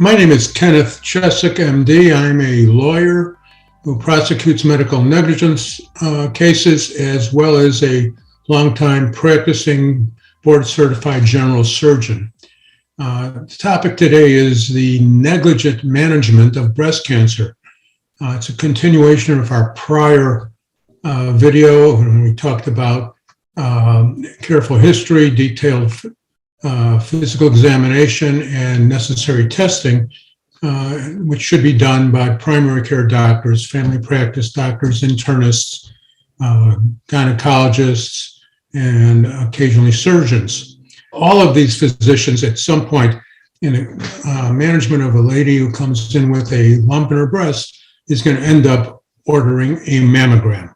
My name is Kenneth Chessick, MD. I'm a lawyer who prosecutes medical negligence cases, as well as a longtime practicing board-certified general surgeon. The topic today is the negligent management of breast cancer. It's a continuation of our prior video when we talked about careful history, detailed physical examination, and necessary testing, which should be done by primary care doctors, family practice doctors, internists, gynecologists, and occasionally surgeons. All of these physicians at some point in a management of a lady who comes in with a lump in her breast is going to end up ordering a mammogram.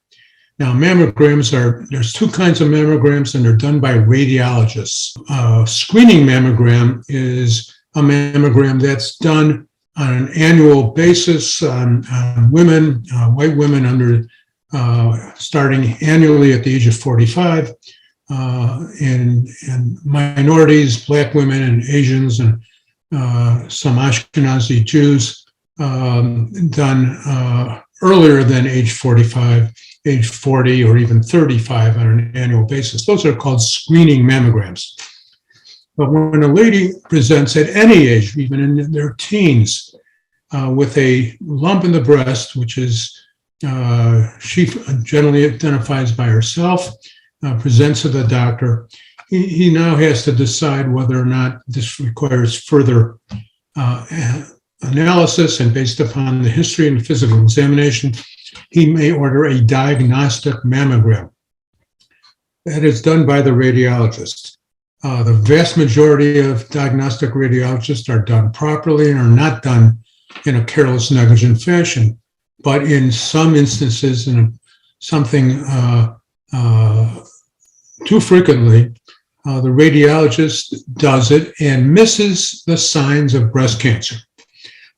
Now, there's two kinds of mammograms, and they're done by radiologists. Screening mammogram is a mammogram that's done on an annual basis on women, white women starting annually at the age of 45, and minorities, Black women and Asians and some Ashkenazi Jews, done earlier than age 45. Age 40 or even 35 on an annual basis. Those are called screening mammograms. But when a lady presents at any age, even in their teens, with a lump in the breast, which is she generally identifies by herself, presents to the doctor, he now has to decide whether or not this requires further analysis, and based upon the history and physical examination, he may order a diagnostic mammogram. That is done by the radiologist. The vast majority of diagnostic radiologists are done properly and are not done in a careless, negligent fashion. But in some instances, something too frequently, the radiologist does it and misses the signs of breast cancer.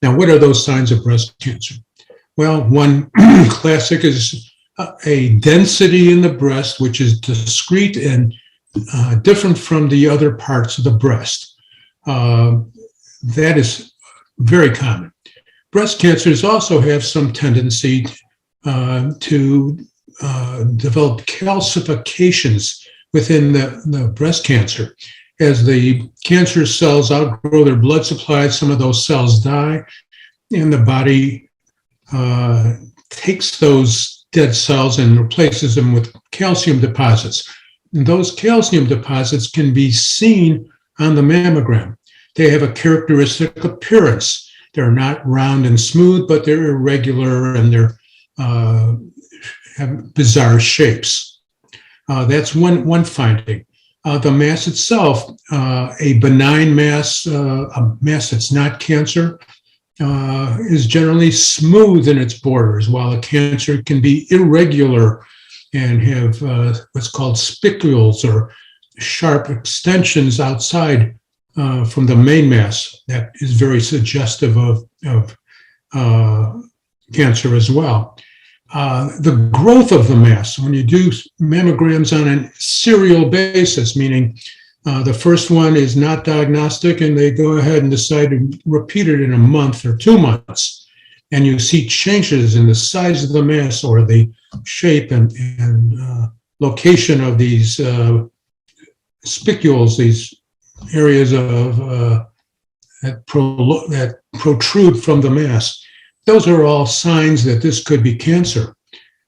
Now, what are those signs of breast cancer? Well, one classic is a density in the breast, which is discrete and different from the other parts of the breast. That is very common. Breast cancers also have some tendency to develop calcifications within the breast cancer. As the cancer cells outgrow their blood supply, some of those cells die, and the body takes those dead cells and replaces them with calcium deposits. And those calcium deposits can be seen on the mammogram. They have a characteristic appearance. They're not round and smooth, but they're irregular and they're have bizarre shapes. That's one finding. The mass itself, a benign mass, a mass that's not cancer, is generally smooth in its borders, while a cancer can be irregular and have what's called spicules or sharp extensions outside from the main mass. That is very suggestive of cancer as well. The growth of the mass, when you do mammograms on a serial basis, meaning the first one is not diagnostic and they go ahead and decide to repeat it in a month or 2 months, and you see changes in the size of the mass or the shape and location of these spicules, these areas of that protrude from the mass. Those are all signs that this could be cancer.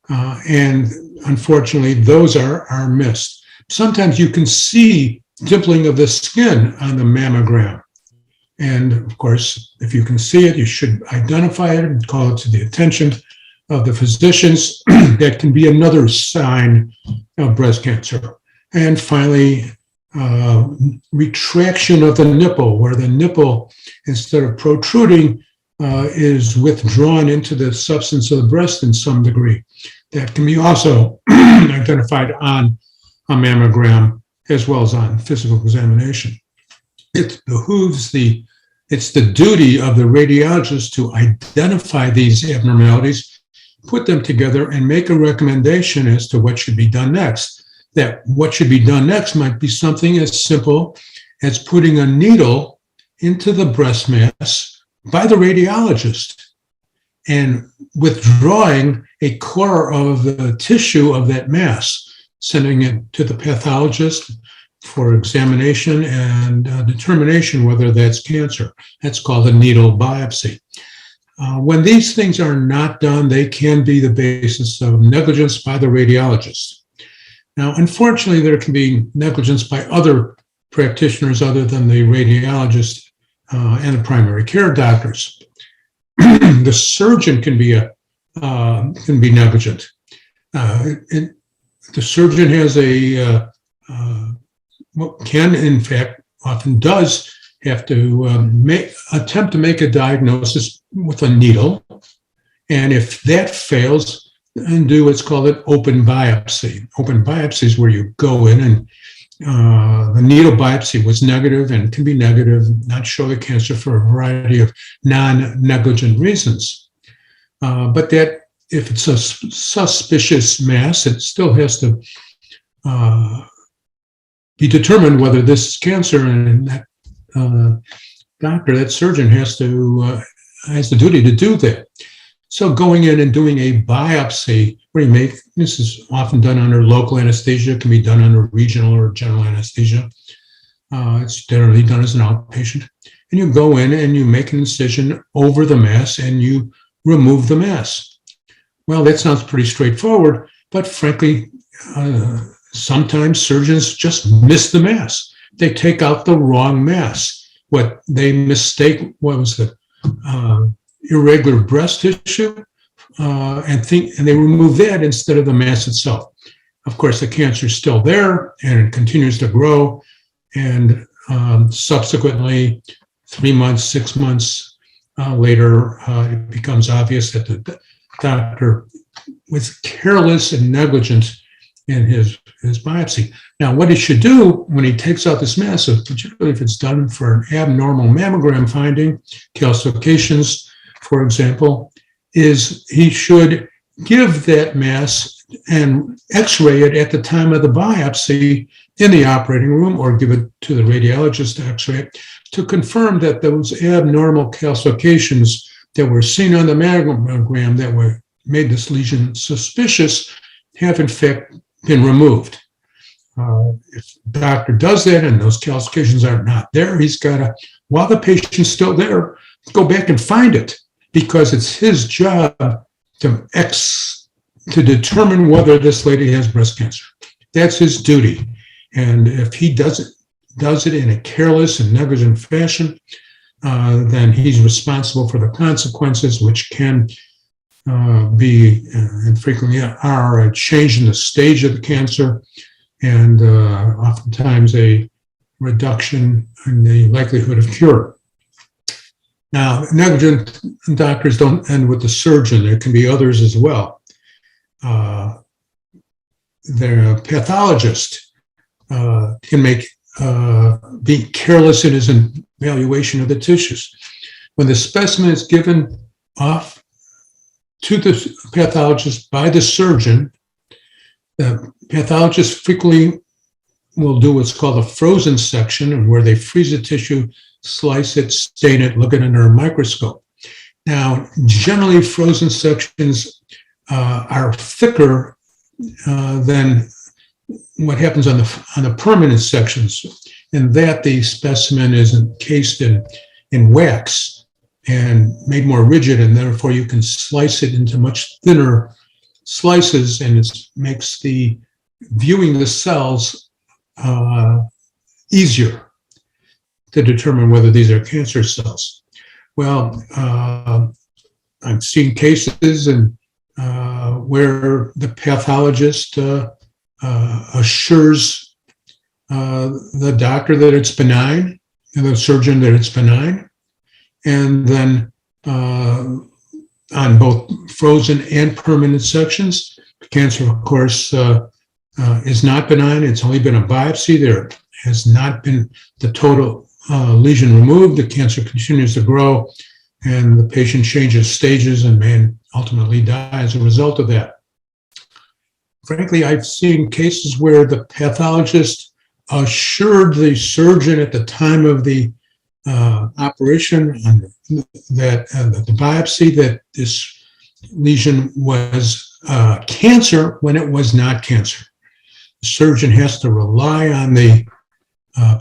And unfortunately, those are missed. Sometimes you can see dimpling of the skin on the mammogram. And of course, if you can see it, you should identify it and call it to the attention of the physicians. That can be another sign of breast cancer. And finally, retraction of the nipple, where the nipple, instead of protruding, is withdrawn into the substance of the breast in some degree. That can be also identified on a mammogram as well as on physical examination. It behooves it's the duty of the radiologist to identify these abnormalities, put them together, and make a recommendation as to what should be done next. That what should be done next might be something as simple as putting a needle into the breast mass by the radiologist and withdrawing a core of the tissue of that mass, sending it to the pathologist for examination and determination whether that's cancer. That's called a needle biopsy. When these things are not done, they can be the basis of negligence by the radiologist. Now, unfortunately, there can be negligence by other practitioners other than the radiologist and the primary care doctors. The surgeon can be negligent. The surgeon has can, in fact, often does have to attempt to make a diagnosis with a needle. And if that fails, then do what's called an open biopsy. Open biopsy is where you go in and the needle biopsy was negative and can be negative, not show the cancer for a variety of non-negligent reasons. But that if it's a suspicious mass, it still has to be determined whether this is cancer, and that doctor, that surgeon has the duty to do that. So going in and doing a biopsy, where you make, this is often done under local anesthesia, can be done under regional or general anesthesia. It's generally done as an outpatient. And you go in and you make an incision over the mass and you remove the mass. Well, that sounds pretty straightforward, but frankly, sometimes surgeons just miss the mass. They take out the wrong mass. What they mistake was the irregular breast tissue, and they remove that instead of the mass itself. Of course, the cancer is still there and it continues to grow, and subsequently 3 months, 6 months later, it becomes obvious that the doctor was careless and negligent in his biopsy. Now, what he should do when he takes out this mass, particularly if it's done for an abnormal mammogram finding, calcifications, for example, is he should give that mass and x-ray it at the time of the biopsy in the operating room, or give it to the radiologist to x-ray it, to confirm that those abnormal calcifications that were seen on the mammogram that made this lesion suspicious have in fact been removed. If the doctor does that and those calcifications are not there, he's got to, while the patient's still there, go back and find it, because it's his job to determine whether this lady has breast cancer. That's his duty. And if he does it in a careless and negligent fashion, then he's responsible for the consequences, which can be, and frequently are, a change in the stage of the cancer, and oftentimes a reduction in the likelihood of cure. Now, negligent doctors don't end with the surgeon. There can be others as well. The pathologist can be careless in his evaluation of the tissues. When the specimen is given off to the pathologist by the surgeon, the pathologist frequently will do what's called a frozen section, where they freeze the tissue, slice it, stain it, look at it under a microscope. Now, generally, frozen sections are thicker than what happens on the permanent sections, in that the specimen is encased in wax and made more rigid, and therefore you can slice it into much thinner slices, and it makes the viewing the cells easier to determine whether these are cancer cells. Well, I've seen cases where the pathologist assures the doctor that it's benign, and the surgeon that it's benign, and then on both frozen and permanent sections, the cancer, of course, is not benign. It's only been a biopsy. There has not been the total lesion removed. The cancer continues to grow, and the patient changes stages and may ultimately die as a result of that. Frankly, I've seen cases where the pathologist assured the surgeon at the time of the operation on that the biopsy that this lesion was cancer when it was not cancer. The surgeon has to rely on the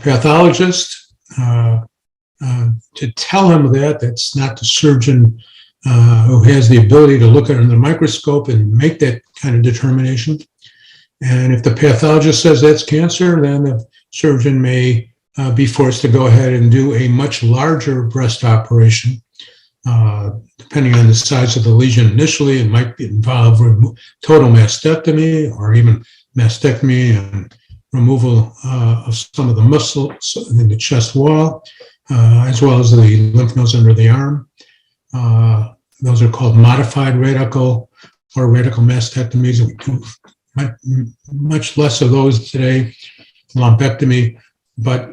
pathologist to tell him that. That's not the surgeon who has the ability to look at it under the microscope and make that kind of determination. And if the pathologist says that's cancer, then the surgeon may be forced to go ahead and do a much larger breast operation. Depending on the size of the lesion initially, it might involve total mastectomy or even mastectomy and removal of some of the muscles in the chest wall, as well as the lymph nodes under the arm. Those are called modified radical or radical mastectomies. We do much less of those today, lumpectomy, but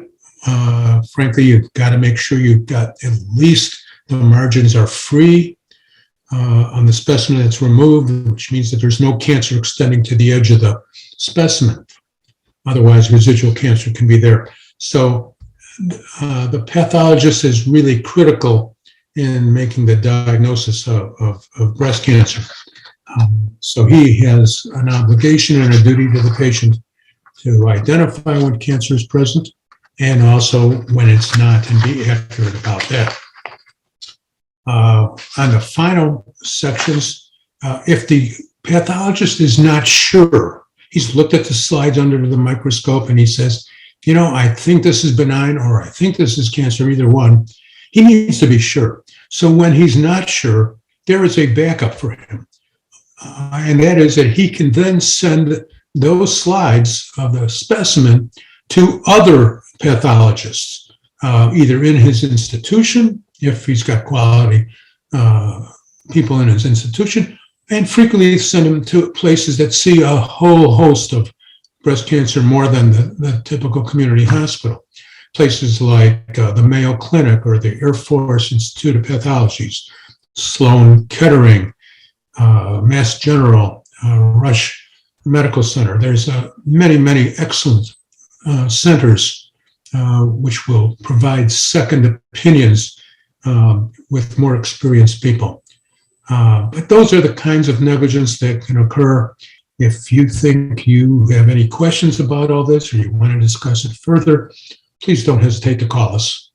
frankly, you've got to make sure you've got at least the margins are free on the specimen that's removed, which means that there's no cancer extending to the edge of the specimen. Otherwise, residual cancer can be there. So the pathologist is really critical in making the diagnosis of breast cancer. So he has an obligation and a duty to the patient to identify when cancer is present and also when it's not, and be accurate about that. On the final sections, if the pathologist is not sure, he's looked at the slides under the microscope and he says, you know, I think this is benign or I think this is cancer, either one. He needs to be sure. So when he's not sure, there is a backup for him. And that is that he can then send those slides of the specimen to other pathologists, either in his institution, if he's got quality people in his institution, and frequently send them to places that see a whole host of breast cancer more than the typical community hospital. Places like the Mayo Clinic or the Air Force Institute of Pathologies, Sloan Kettering, Mass General, Rush Medical Center. There's many, many excellent centers which will provide second opinions with more experienced people. But those are the kinds of negligence that can occur. If you think you have any questions about all this or you want to discuss it further, please don't hesitate to call us.